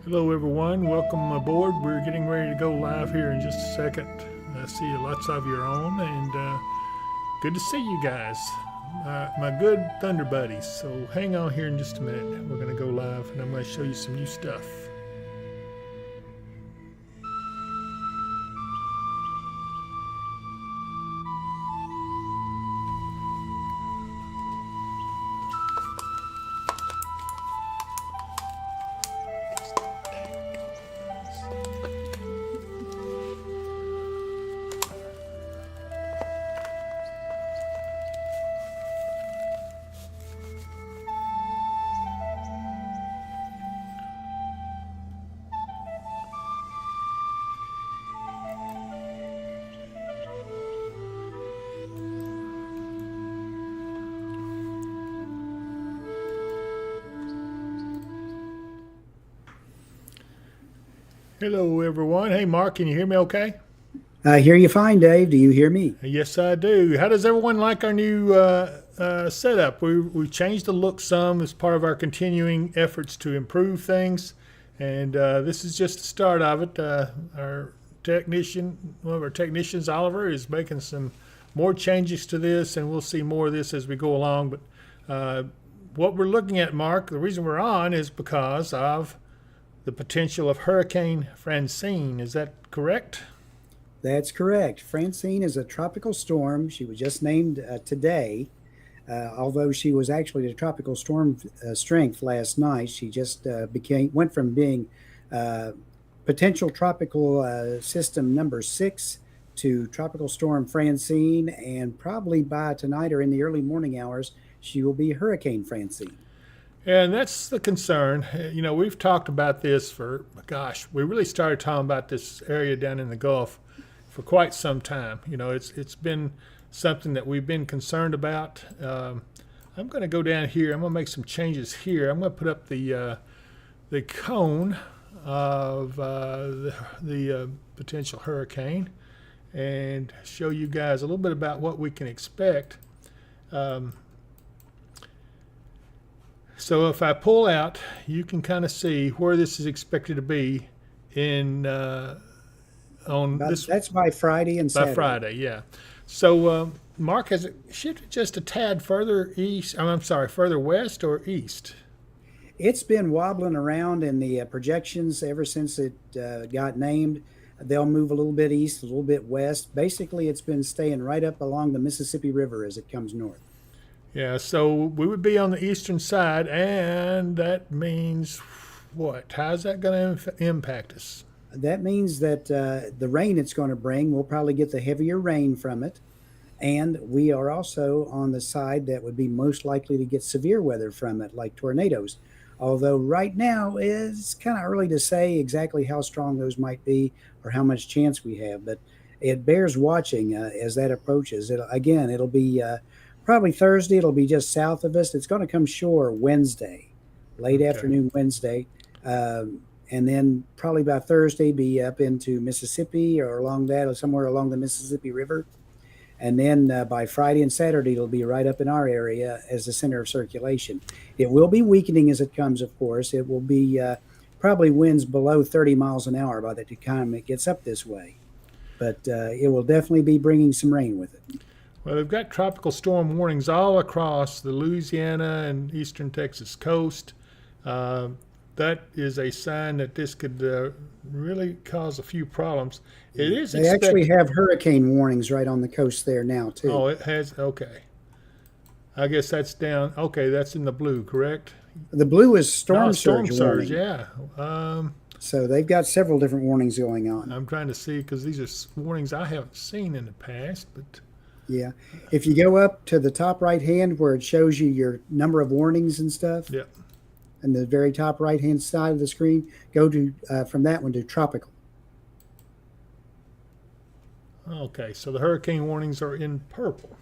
Hello, everyone. Welcome aboard. We're getting ready to go live here in just a second. I see lots of you are on, and good to see you guys, my good Thunder buddies. So hang on here in just a minute. We're going to go live, and I'm going to show you some new stuff. Hello, everyone. Hey, Mark, can you hear me okay? I hear you fine, Dave. Do you hear me? Yes, I do. How does everyone like our new setup? We changed the look some as part of our continuing efforts to improve things, and this is just the start of it. Our one of our technicians, Oliver, is making some more changes to this, and we'll see more of this as we go along. But what we're looking at, Mark, the reason we're on is because of the potential of Hurricane Francine. Is that correct? That's correct. Francine is a tropical storm. She was just named today, although she was actually a tropical storm strength last night. She just went from being potential tropical system number 6 to tropical storm Francine, and probably by tonight or in the early morning hours, she will be Hurricane Francine. And that's the concern. We've talked about this we really started talking about this area down in the Gulf for quite some time. It's been something that we've been concerned about. I'm going to go down here. I'm going to make some changes here. I'm going to put up the cone of the potential hurricane and show you guys a little bit about what we can expect. So if I pull out, you can kind of see where this is expected to be That's by Friday and Saturday. By Friday, yeah. So Mark, has it shifted just a tad further east? I'm sorry, further west or east? It's been wobbling around in the projections ever since it got named. They'll move a little bit east, a little bit west. Basically, it's been staying right up along the Mississippi River as it comes north. Yeah, so we would be on the eastern side, and that means what? How's that going to impact us? That means that the rain it's going to bring, we'll probably get the heavier rain from it. And we are also on the side that would be most likely to get severe weather from it, like tornadoes. Although right now it's kind of early to say exactly how strong those might be or how much chance we have. But it bears watching as that approaches. It'll be probably Thursday. It'll be just south of us. It's going to come shore Wednesday, late afternoon Wednesday. And then probably by Thursday be up into Mississippi or along that or somewhere along the Mississippi River. And then by Friday and Saturday, it'll be right up in our area as the center of circulation. It will be weakening as it comes, of course. It will be probably winds below 30 miles an hour by the time it gets up this way. But it will definitely be bringing some rain with it. Well, they've got tropical storm warnings all across the Louisiana and eastern Texas coast. That is a sign that this could really cause a few problems. They actually have hurricane warnings right on the coast there now, too. Oh, it has? Okay. I guess that's down. Okay, that's in the blue, correct? The blue is storm Storm surge surge, warning. yeah. So they've got several different warnings going on. I'm trying to see because these are warnings I haven't seen in the past, but Yeah. If you go up to the top right hand where it shows you your number of warnings and stuff, yeah. and the very top right hand side of the screen, go to from that one to tropical. Okay, so the hurricane warnings are in purple,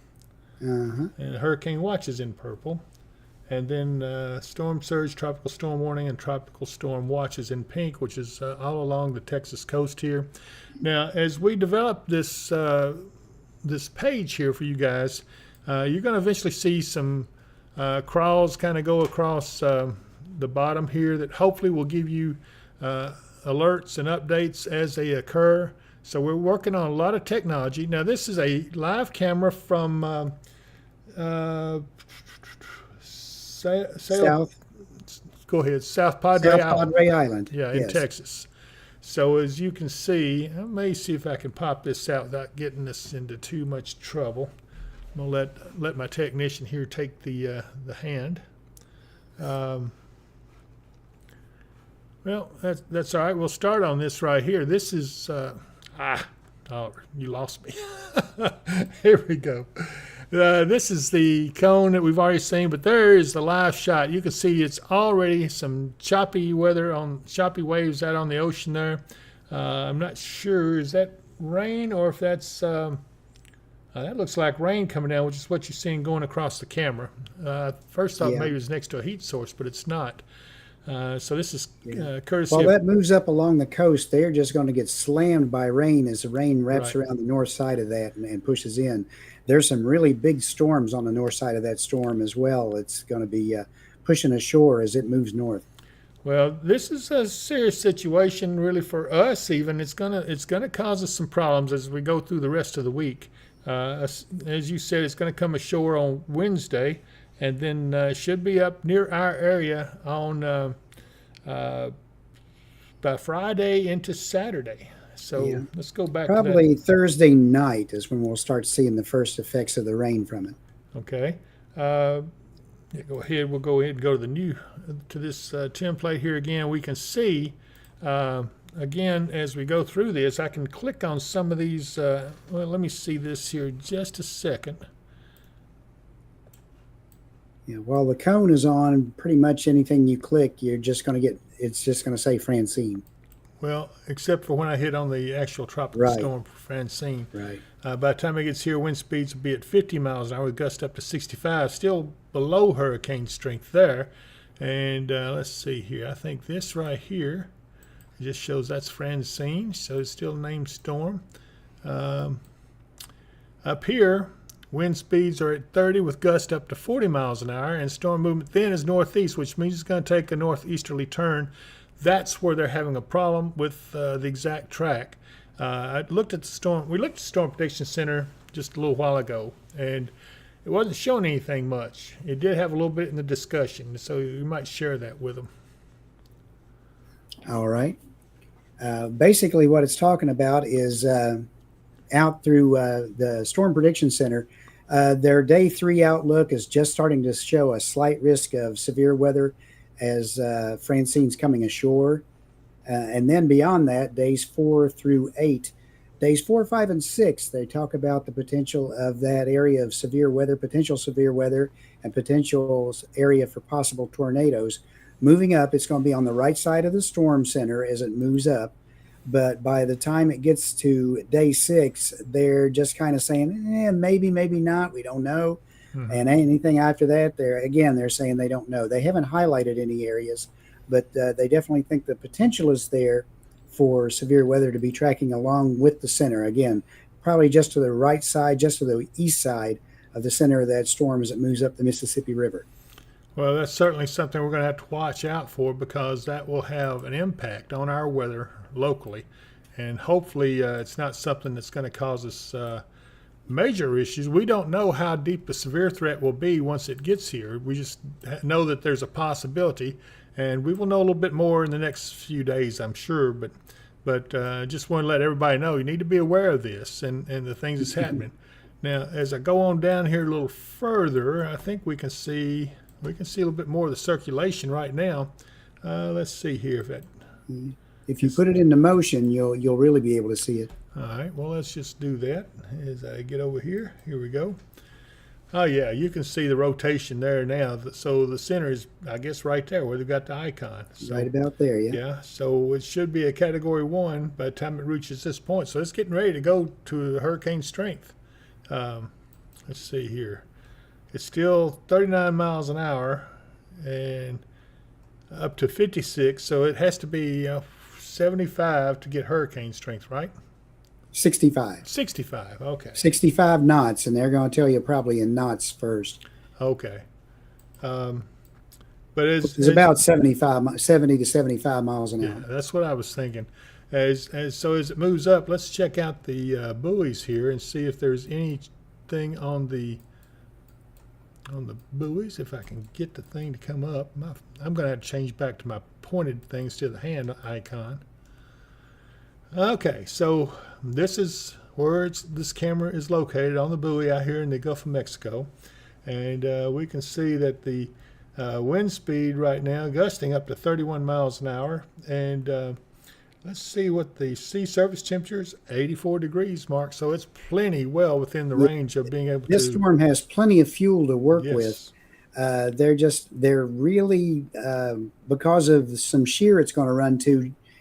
Uh-huh. and the hurricane watch is in purple, and then storm surge, tropical storm warning, and tropical storm watch is in pink, which is all along the Texas coast here. Now, as we develop this this page here for you guys, you're going to eventually see some crawls kind of go across the bottom here that hopefully will give you alerts and updates as they occur. So we're working on a lot of technology. Now this is a live camera from South go ahead, South Padre South Island. Padre Island. Yeah, in Yes. Texas. So as you can see, I may see if I can pop this out without getting us into too much trouble. I'm gonna let my technician here take the hand. Well, that's all right. We'll start on this right here. This is Oliver, you lost me. Here we go. This is the cone that we've already seen, but there is the live shot. You can see it's already some choppy waves out on the ocean there. I'm not sure, is that rain or if that's, that looks like rain coming down, which is what you're seeing going across the camera. First thought maybe it was next to a heat source, but it's not. So this is courtesy Well, of, that moves up along the coast. They're just going to get slammed by rain as the rain wraps around the north side of that and pushes in. There's some really big storms on the north side of that storm as well. It's going to be pushing ashore as it moves north. well, this is a serious situation, really, for us. Even it's gonna cause us some problems as we go through the rest of the week. As you said, it's going to come ashore on Wednesday, and then should be up near our area on by Friday into Saturday. So let's go back to Probably Thursday night is when we'll start seeing the first effects of the rain from it. that. Okay. Yeah, go ahead. We'll go ahead and go to this template here again. We can see again as we go through this. I can click on some of these. Well, let me see this here just a second. Yeah, while the cone is on, pretty much anything you click, you're just going to get. It's just going to say Francine. Well, except for when I hit on the actual tropical storm Francine. Right. By the time it gets here, wind speeds will be at 50 miles an hour with gusts up to 65, still below hurricane strength there. And let's see here. I think this right here just shows that's Francine, so it's still a named storm. Up here, wind speeds are at 30 with gusts up to 40 miles an hour, and storm movement then is northeast, which means it's going to take a northeasterly turn. That's where they're having a problem with the exact track. I looked at the storm. We looked at the Storm Prediction Center just a little while ago, and it wasn't showing anything much. It did have a little bit in the discussion, so you might share that with them. All right. Basically, what it's talking about is out through the Storm Prediction Center. Their day 3 outlook is just starting to show a slight risk of severe weather as Francine's coming ashore. And then beyond that, days 4 through 8. Days 4, 5, and 6, they talk about the potential of that area of severe weather, potential severe weather, and potential area for possible tornadoes. Moving up, it's going to be on the right side of the storm center as it moves up. But by the time it gets to day 6, they're just kind of saying, maybe, maybe not. We don't know. And anything after that, they're saying they don't know. They haven't highlighted any areas, but they definitely think the potential is there for severe weather to be tracking along with the center. Again, probably just to the right side, just to the east side of the center of that storm as it moves up the Mississippi River. Well, that's certainly something we're going to have to watch out for, because that will have an impact on our weather locally. And hopefully it's not something that's going to cause us major issues. We don't know how deep the severe threat will be once it gets here. We just know that there's a possibility, and we will know a little bit more in the next few days, I'm sure. But just want to let everybody know you need to be aware of this and the things that's happening. Now, as I go on down here a little further, I think we can see a little bit more of the circulation right now. Let's see here if that. If you put it into motion, you'll really be able to see it. All right, well, let's just do that as I get over here. Here we go. Oh, yeah, you can see the rotation there now. So the center is, I guess, right there where they've got the icon. So, right about there, yeah. Yeah, so it should be a Category 1 by the time it reaches this point. So it's getting ready to go to hurricane strength. Let's see here. It's still 39 miles an hour and up to 56, so it has to be 75 to get hurricane strength, right? 65. 65, okay. 65 knots, and they're going to tell you probably in knots first. Okay. But It's about 70 to 75 miles an yeah, hour. that's what I was thinking. As it moves up, let's check out the buoys here and see if there's anything on the buoys. If I can get the thing to come up, I'm going to have to change back to my pointed things to the hand icon. Okay, so this is where this camera is located on the buoy out here in the Gulf of Mexico, and we can see that the wind speed right now gusting up to 31 miles an hour, and let's see what the sea surface temperature is. 84 degrees, Mark. So it's plenty well within the range of being able This to. storm has plenty of fuel to work Yes. with. They're really, because of some shear it's going to run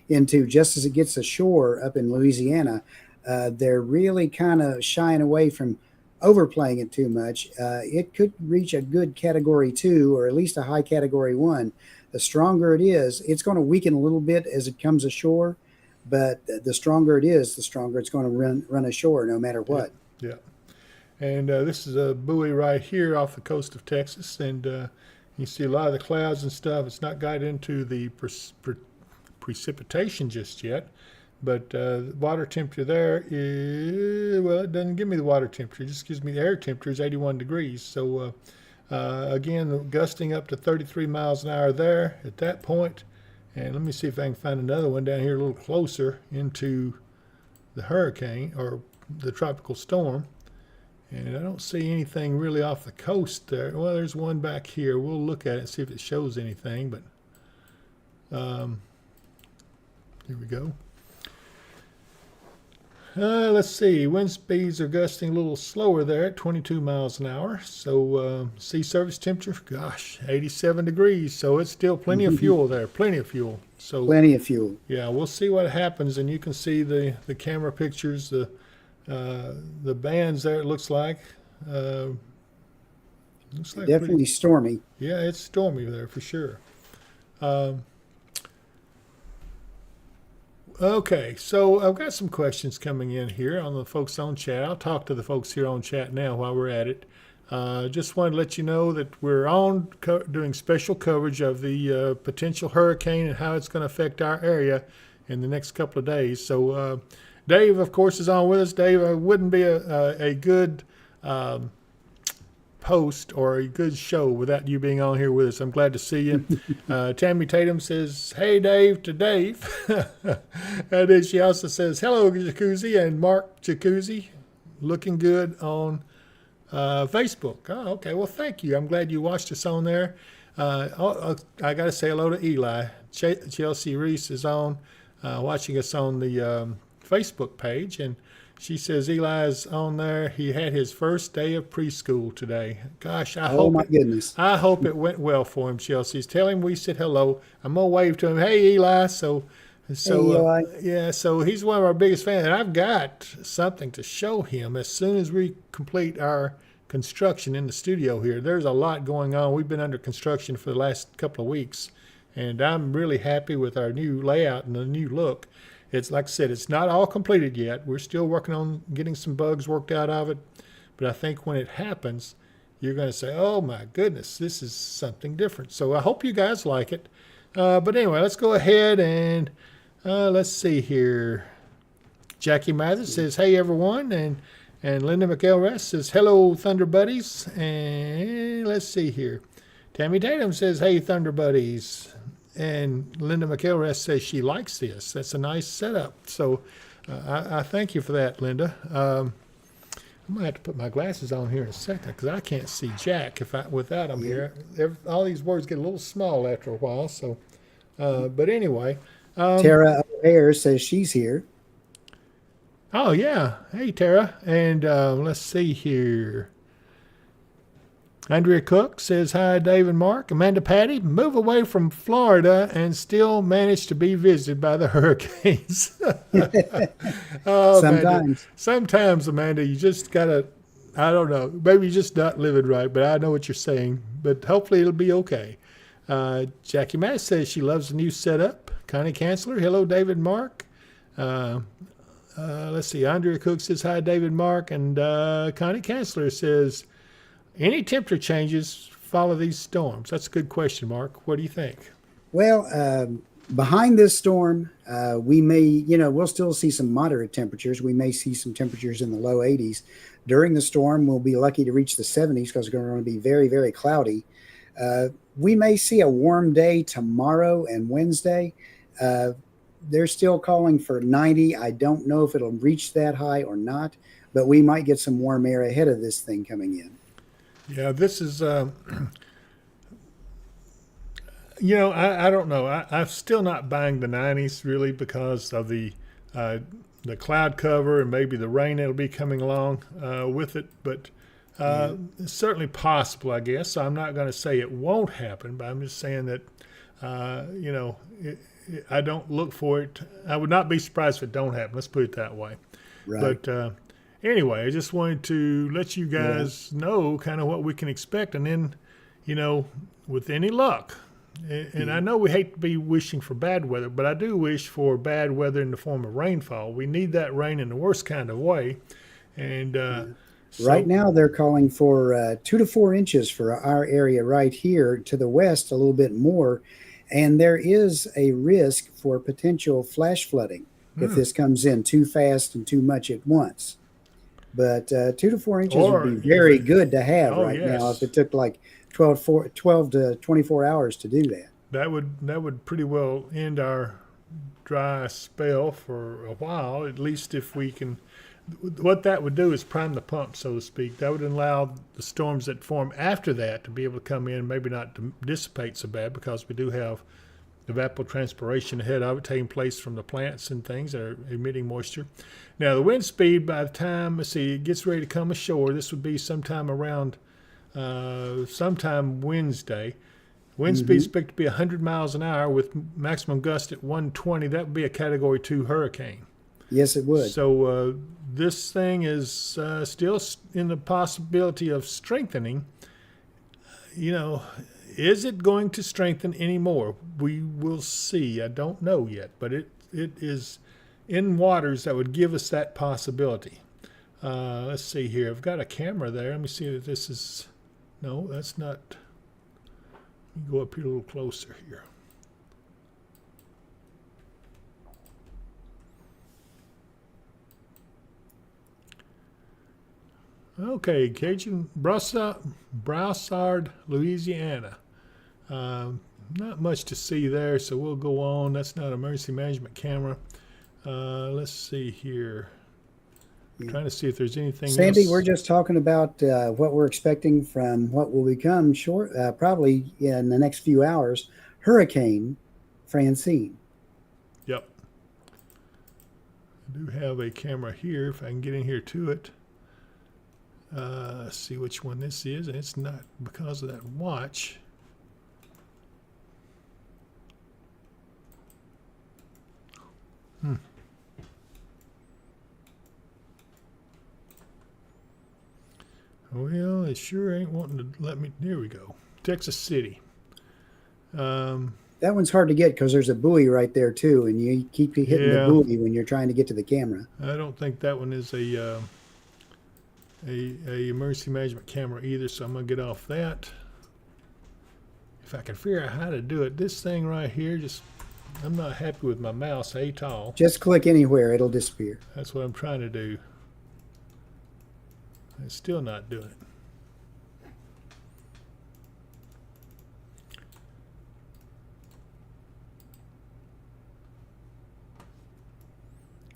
into just as it gets ashore up in Louisiana, they're really kind of shying away from overplaying it too much. It could reach a good category 2 or at least a high category 1. The stronger it is, it's going to weaken a little bit as it comes ashore, but the stronger it is, the stronger it's going to run ashore no matter what. Yeah. And this is a buoy right here off the coast of Texas, and you see a lot of the clouds and stuff. It's not got into the precipitation just yet, but the water temperature there is, well, it doesn't give me the water temperature. It just gives me the air temperature is 81 degrees. So again, gusting up to 33 miles an hour there at that point. And let me see if I can find another one down here a little closer into the hurricane or the tropical storm. And I don't see anything really off the coast there. Well, there's one back here. We'll look at it and see if it shows anything. But here we go. Let's see. Wind speeds are gusting a little slower there at 22 miles an hour. So sea surface temperature, gosh, 87 degrees. So it's still plenty of fuel there. Plenty of fuel. So Plenty of fuel. yeah, we'll see what happens. And you can see the camera pictures, the bands there. It looks like Definitely stormy. yeah, it's stormy there for sure. Okay, so I've got some questions coming in here on the folks on chat. I'll talk to the folks here on chat now while we're at it. Just wanted to let you know that we're doing special coverage of the potential hurricane and how it's going to affect our area in the next couple of days. So Dave, of course, is on with us. Dave, it wouldn't be a good post or a good show without you being on here with us. I'm glad to see you. Tammy Tatum says, "Hey Dave" to Dave. And then she also says, "Hello Jacuzzi," and Mark Jacuzzi looking good on Facebook. Oh, okay. Well, thank you. I'm glad you watched us on there. I got to say hello to Eli. Chelsea Reese is on watching us on the Facebook page, and she says Eli's on there. He had his first day of preschool today. Gosh, I hope it went well for him, Chelsea. Tell him we said hello. I'm going to wave to him. Hey, Eli. So Eli. yeah, so he's one of our biggest fans. And I've got something to show him as soon as we complete our construction in the studio here. There's a lot going on. We've been under construction for the last couple of weeks, and I'm really happy with our new layout and the new look. It's like I said, it's not all completed yet. We're still working on getting some bugs worked out of it. But I think when it happens, you're going to say, oh my goodness, this is something different. So I hope you guys like it. But anyway, let's go ahead and let's see here. Jackie Mathis says, hey everyone. And Linda McElrath says, hello Thunder Buddies. And let's see here. Tammy Tatum says, hey Thunder Buddies. And Linda McElrath says she likes this. That's a nice setup. So I thank you for that, Linda. I'm going to have to put my glasses on here in a second because I can't see Jack without them here. All these words get a little small after a while. So, but anyway. Tara O'Hare says she's here. Oh, yeah. Hey, Tara. And let's see here. Andrea Cook says, hi, Dave and Mark. Amanda Patty, move away from Florida and still manage to be visited by the hurricanes. Oh, sometimes, Amanda, you just got to, I don't know, maybe you're just not living right, but I know what you're saying. But hopefully it'll be okay. Jackie Mass says she loves the new setup. Connie Chancellor, hello, David and Mark. Let's see, Andrea Cook says, hi, David and Mark. And Connie Chancellor says, any temperature changes follow these storms? That's a good question, Mark. What do you think? Well, behind this storm, we may, we'll still see some moderate temperatures. We may see some temperatures in the low 80s. During the storm, we'll be lucky to reach the 70s because it's going to be very, very cloudy. We may see a warm day tomorrow and Wednesday. They're still calling for 90. I don't know if it'll reach that high or not, but we might get some warm air ahead of this thing coming in. Yeah, this is, I don't know. I'm still not buying the 90s really because of the cloud cover and maybe the rain that'll be coming along with it. But it's certainly possible, I guess. So I'm not going to say it won't happen, but I'm just saying that, I don't look for it. I would not be surprised if it don't happen. Let's put it that way. Right. But anyway, I just wanted to let you guys know kind of what we can expect. And then, with any luck, and I know we hate to be wishing for bad weather, but I do wish for bad weather in the form of rainfall. We need that rain in the worst kind of way. And right now they're calling for 2 to 4 inches for our area right here. To the west, a little bit more. And there is a risk for potential flash flooding if this comes in too fast and too much at once. But 2 to 4 inches would be very good to have now if it took like 12 to 24 hours to do that. That would pretty well end our dry spell for a while, at least if we can. What that would do is prime the pump, so to speak. That would allow the storms that form after that to be able to come in, maybe not to dissipate so bad, because we do have evapotranspiration ahead of it taking place from the plants and things that are emitting moisture. Now, the wind speed, by the time, it gets ready to come ashore, this would be sometime around sometime Wednesday. Wind speed is expected to be 100 miles an hour with maximum gust at 120. That would be a Category 2 hurricane. Yes, it would. So this thing is still in the possibility of strengthening. Is it going to strengthen anymore? We will see. I don't know yet, but it is in waters that would give us that possibility. Let's see here. I've got a camera there. Let me see if this is. No, that's not. Let me go up here a little closer here. Okay, Cajun Broussard, Louisiana. Not much to see there, so we'll go on. That's not a emergency management camera. Let's see here. I'm trying to see if there's anything Sandy, else. we're just talking about what we're expecting from what will become probably in the next few hours, Hurricane Francine. Yep. I do have a camera here, if I can get in here to it. See which one this is, and it's not because of that watch. Well, it sure ain't wanting to let me. There we go. Texas City. That one's hard to get because there's a buoy right there too, and you keep hitting the buoy when you're trying to get to the camera. I don't think that one is a emergency management camera either, so I'm gonna get off that. If I can figure out how to do it, this thing right here, I'm not happy with my mouse at all. Just click anywhere, it'll disappear. That's what I'm trying to do. It's still not doing it.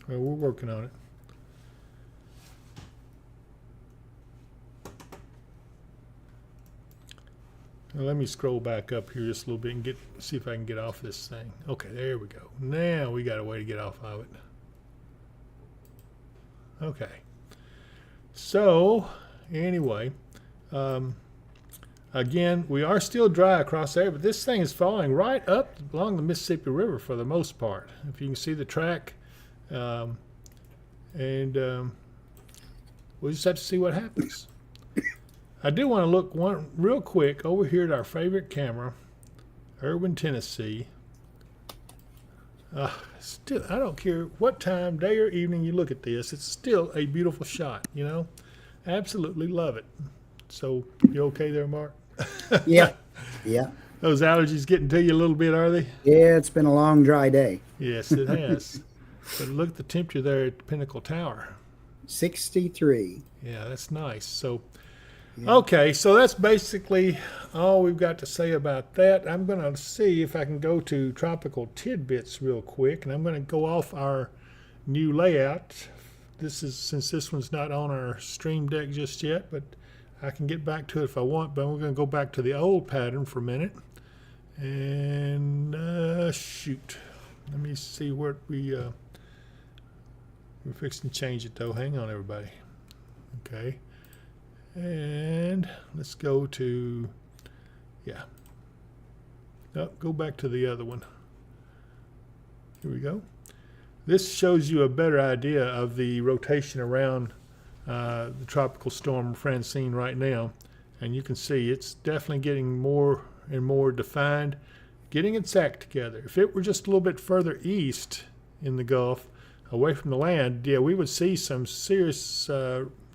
Well, we're working on it. Well, let me scroll back up here just a little bit and see if I can get off this thing. Okay, there we go. Now we got a way to get off of it. Okay. So, anyway, again, we are still dry across there, but this thing is falling right up along the Mississippi River for the most part. If you can see the track, we'll just have to see what happens. I do want to look real quick over here at our favorite camera, Irwin, Tennessee. Still, I don't care what time, day or evening you look at this, it's still a beautiful shot, Absolutely love it. So, you okay there, Mark? Yeah, yeah, Those allergies getting to you a little bit, are they? yeah. It's been a long, dry day. Yes, it has. But look at the temperature there at Pinnacle Tower. 63. Yeah, that's nice. So, Yeah. okay, so that's basically all we've got to say about that. I'm going to see if I can go to Tropical Tidbits real quick, and I'm going to go off our new layout. This is, since this one's not on our stream deck just yet, but I can get back to it if I want. But we're going to go back to the old pattern for a minute. And shoot, let me see what we're fixing to change it though. Hang on, everybody. Okay. And let's go to, yeah. Oh, go back to the other one. Here we go. This shows you a better idea of the rotation around the tropical storm Francine right now. And you can see it's definitely getting more and more defined, getting its act together. If it were just a little bit further east in the Gulf, away from the land, yeah, we would see some serious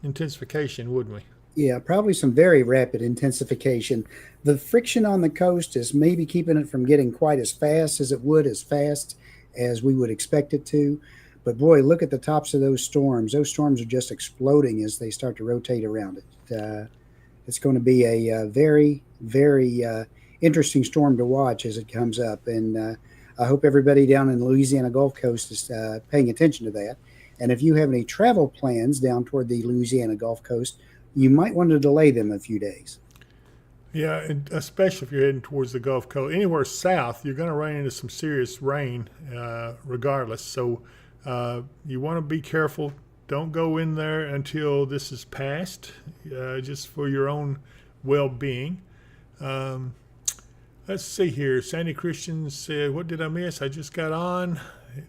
intensification, wouldn't we? Yeah, probably some very rapid intensification. The friction on the coast is maybe keeping it from getting quite as fast as we would expect it to. But boy, look at the tops of those storms. Those storms are just exploding as they start to rotate around it. It's going to be a very, very interesting storm to watch as it comes up. And I hope everybody down in the Louisiana Gulf Coast is paying attention to that. And if you have any travel plans down toward the Louisiana Gulf Coast, you might want to delay them a few days. Yeah, and especially if you're heading towards the Gulf Coast. Anywhere south, you're going to run into some serious rain regardless. So you want to be careful. Don't go in there until this is passed, just for your own well-being. Let's see here. Sandy Christian said, what did I miss? I just got on.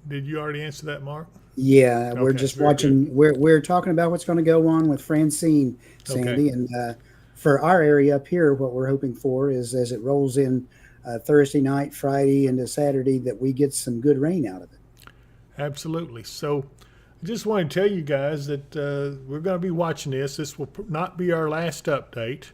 Did you already answer that, Mark? Yeah, we're Okay, just very watching. We're talking about what's going to go on with Francine, Sandy, Okay. and for our area up here, what we're hoping for is as it rolls in Thursday night, Friday into Saturday, that we get some good rain out of it. Absolutely. So I just want to tell you guys that we're going to be watching this. This will not be our last update.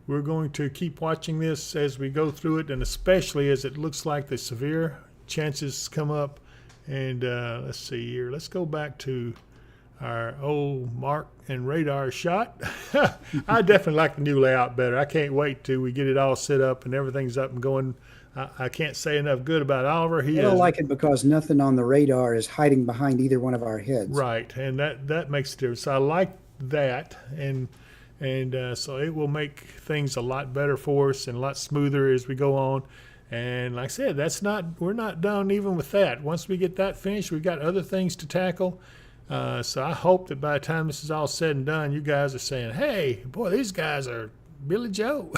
We're going to keep watching this as we go through it, and especially as it looks like the severe chances come up. And let's see here. Let's go back to our old mark and radar shot. I definitely like the new layout better. I can't wait till we get it all set up and everything's up and going. I can't say enough good about Oliver. I don't like it because nothing on the radar is hiding behind either one of our heads. Right, and that makes a difference. So I like that, and so it will make things a lot better for us and a lot smoother as we go on. And like I said, we're not done even with that. Once we get that finished, we've got other things to tackle. So I hope that by the time this is all said and done, you guys are saying, hey, boy, these guys are Billy Joe.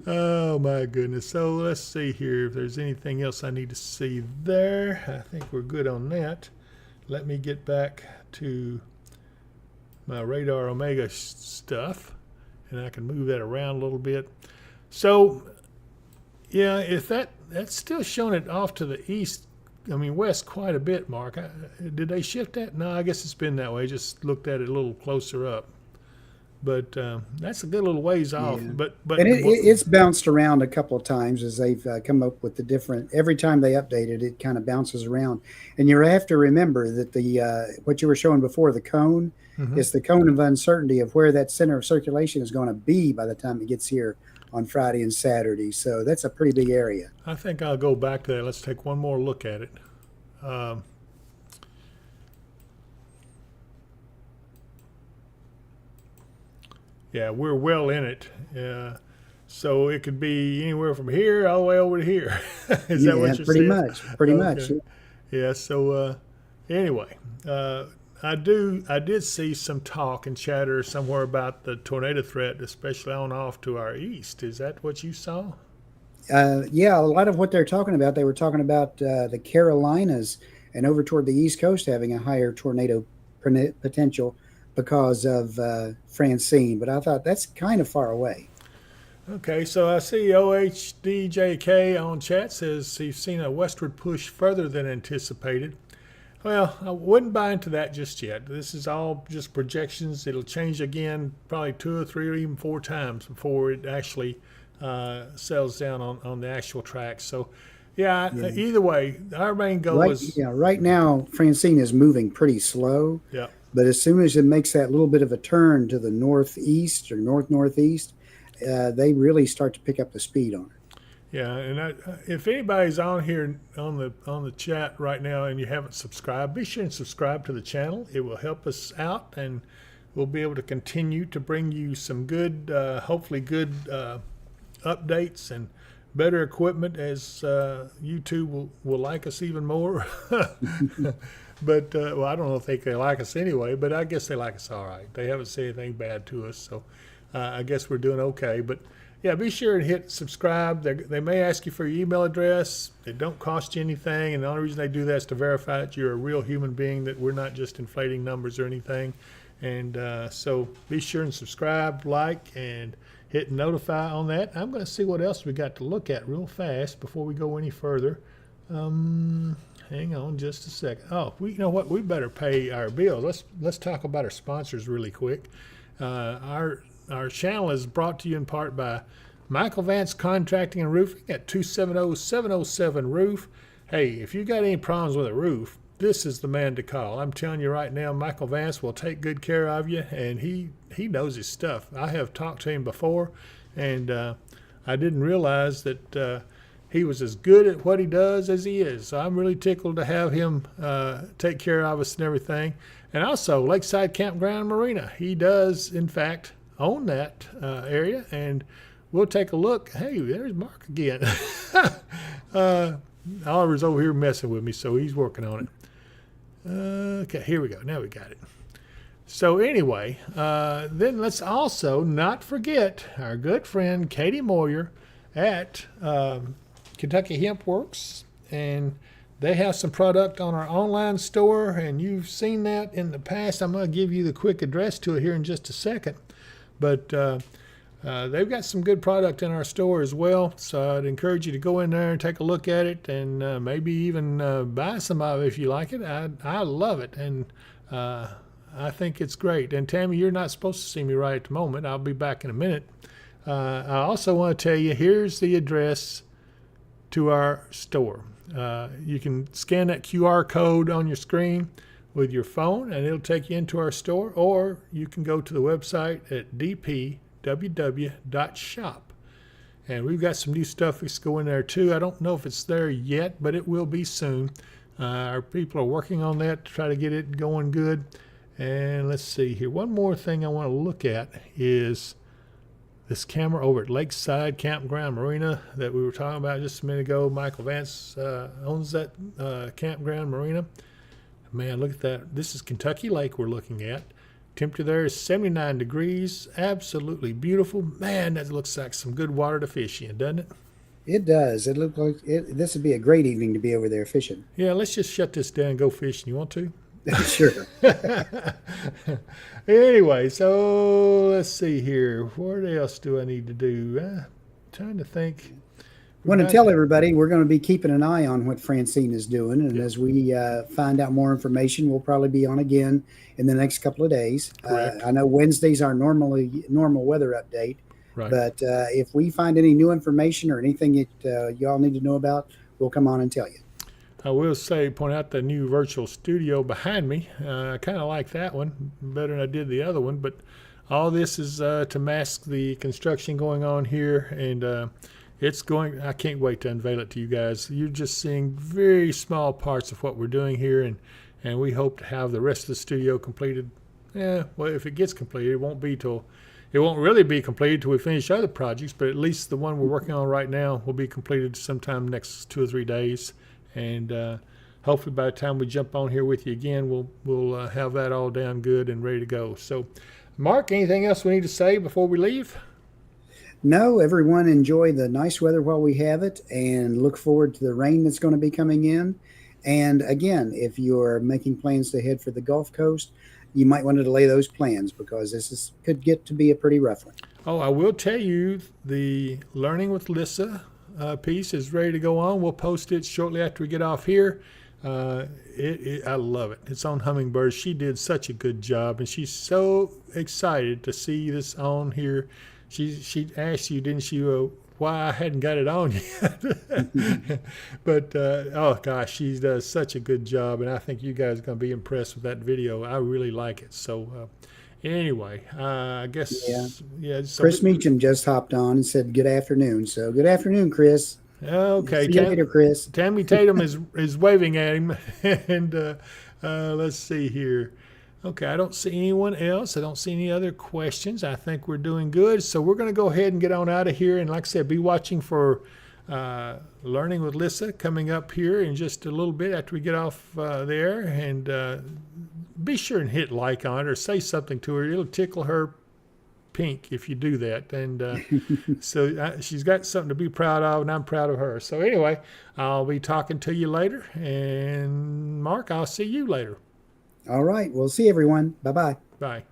Oh, my goodness. So let's see here if there's anything else I need to see there. I think we're good on that. Let me get back to my Radar Omega stuff, and I can move that around a little bit. So, yeah, if that's still showing it off to the east, west quite a bit, Mark. Did they shift that? No, I guess it's been that way. Just looked at it a little closer up. But that's a good little ways off. Yeah. But And it's bounced around a couple of times as they've come up with the different. Every time they update it, it kind of bounces around. And you have to remember that the what you were showing before, the cone, is the cone of uncertainty of where that center of circulation is going to be by the time it gets here on Friday and Saturday. So that's a pretty big area. I think I'll go back to that. Let's take one more look at it. Yeah, we're well in it. So it could be anywhere from here all the way over to here. Is that what you're pretty saying? much. Pretty much. Okay. Yeah, so anyway, I did see some talk and chatter somewhere about the tornado threat, especially on off to our east. Is that what you saw? Yeah, a lot of what they're talking about, they were talking about the Carolinas and over toward the East Coast having a higher tornado potential because of Francine. But I thought that's kind of far away. Okay, so I see OHDJK on chat says he's seen a westward push further than anticipated. Well, I wouldn't buy into that just yet. This is all just projections. It'll change again probably 2 or 3 or even 4 times before it actually settles down on the actual tracks. So, yeah, Yeah. either way, our main goal is, Right now, Francine is moving pretty slow, yeah, but as soon as it makes that little bit of a turn to the northeast or northeast, they really start to pick up the speed on it. yeah. And if anybody's on here on the chat right now and you haven't subscribed, be sure and subscribe to the channel. It will help us out, and we'll be able to continue to bring you some good, hopefully good updates and better equipment as YouTube will like us even more. But well, I don't know if they like us anyway, but I guess they like us all right. They haven't said anything bad to us, so I guess we're doing okay. But yeah, be sure and hit subscribe. They may ask you for your email address. It don't cost you anything, and the only reason they do that is to verify that you're a real human being, that we're not just inflating numbers or anything. And so be sure and subscribe, like, and hit notify on that. I'm going to see what else we got to look at real fast before we go any further. Hang on just a second. Oh, you know what? We better pay our bills. Let's talk about our sponsors really quick. Our channel is brought to you in part by Michael Vance Contracting and Roofing at 270-707 Roof. Hey, if you got any problems with a roof, this is the man to call. I'm telling you right now, Michael Vance will take good care of you, and he knows his stuff. I have talked to him before, and I didn't realize that he was as good at what he does as he is. So I'm really tickled to have him take care of us and everything. And also, Lakeside Campground Marina. He does, in fact, own that area, and we'll take a look. Hey, there's Mark again. Oliver's over here messing with me, so he's working on it. Okay, here we go. Now we got it. So anyway, then let's also not forget our good friend Katie Moyer at Kentucky Hemp Works, and they have some product on our online store, and you've seen that in the past. I'm going to give you the quick address to it here in just a second, but they've got some good product in our store as well, so I'd encourage you to go in there and take a look at it, and maybe even buy some of it if you like it. I love it, and I think it's great. And Tammy, you're not supposed to see me right at the moment. I'll be back in a minute. I also want to tell you, here's the address to our store. You can scan that QR code on your screen with your phone, and it'll take you into our store, or you can go to the website at dpww.shop. And we've got some new stuff that's going there too. I don't know if it's there yet, but it will be soon. Our people are working on that to try to get it going good. And let's see here. One more thing I want to look at is this camera over at Lakeside Campground Marina that we were talking about just a minute ago. Michael Vance owns that campground marina. Man, look at that. This is Kentucky Lake we're looking at. Temperature there is 79 degrees. Absolutely beautiful. Man, that looks like some good water to fish in, doesn't it? It does. It looks like this would be a great evening to be over there fishing. Yeah, let's just shut this down and go fishing. You want to? Sure. Anyway, so let's see here. What else do I need to do? Trying to think. Want to tell everybody we're going to be keeping an eye on what Francine is doing, and as we find out more information, we'll probably be on again in the next couple of days. I know Wednesdays are normal weather update, Right. but if we find any new information or anything that y'all need to know about, we'll come on and tell you. I will point out the new virtual studio behind me. I kind of like that one better than I did the other one, but all this is to mask the construction going on here, and I can't wait to unveil it to you guys. You're just seeing very small parts of what we're doing here, and we hope to have the rest of the studio completed. Well, if it gets completed, it won't really be completed till we finish other projects, but at least the one we're working on right now will be completed sometime next 2 or 3 days. And hopefully by the time we jump on here with you again, we'll have that all down good and ready to go. So, Mark, anything else we need to say before we leave? No, everyone enjoy the nice weather while we have it, and look forward to the rain that's going to be coming in. And again, if you're making plans to head for the Gulf Coast, you might want to delay those plans because could get to be a pretty rough one. Oh, I will tell you, the Learning with Lissa piece is ready to go on. We'll post it shortly after we get off here. I love it. It's on Hummingbird. She did such a good job, and she's so excited to see this on here. She asked you, didn't she, why I hadn't got it on yet? But oh gosh, she does such a good job, and I think you guys are going to be impressed with that video. I really like it. So anyway, I guess yeah. So Chris Meacham just hopped on and said good afternoon. So good afternoon, Chris. okay, See you later, Chris. Tammy Tatum is waving at him, and let's see here. Okay, I don't see anyone else. I don't see any other questions. I think we're doing good. So we're going to go ahead and get on out of here. And like I said, be watching for Learning with Lissa coming up here in just a little bit after we get off there. And be sure and hit like on it or say something to her. It'll tickle her pink if you do that. And so she's got something to be proud of, and I'm proud of her. So anyway, I'll be talking to you later. And Mark, I'll see you later. All right. We'll see everyone. Bye-bye. Bye.